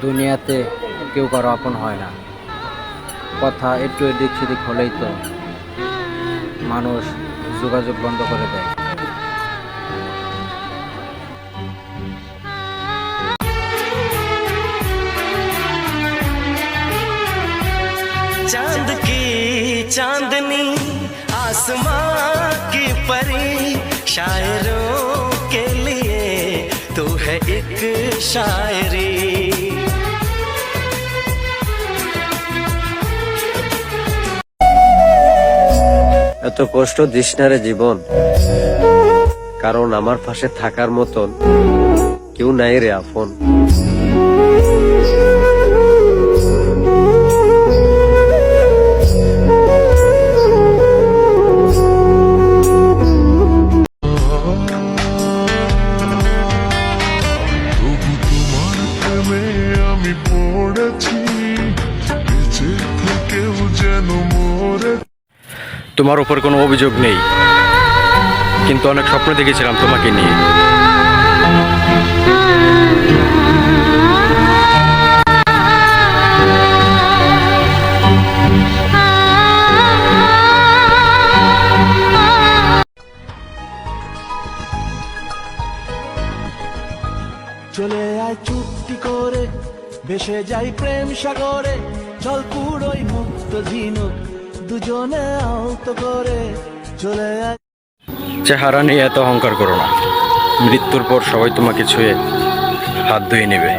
দুনিয়াতে কেউ কারো আপন হয় না। কথা একটু এদিক সেদিক হলেই তো মানুষ যোগাযোগ বন্ধ করে দেয়। चांद की चांदनी आसमां की परी शायरों के लिए तू है एक शायरी। এত কষ্ট দিস না রে জীবন, কারণ আমার পাশে থাকার মতন কেউ নাই রে আপন। তোমার উপর কোনো অভিযোগ নেই, কিন্তু অনেক স্বপ্ন দেখেছিলাম তোমাকে নিয়ে। চলে আয় চুক্তি করে, ভেসে যাই প্রেম সাগরে, চল পুরোই মুক্ত ঝিনুক দুজনে আহত করে। চলে আয়। চেহারা নিয়ে এত অহংকার করো না, মৃত্যুর পর সবাই তোমাকে ছুঁয়ে হাত ধুয়ে নেবে।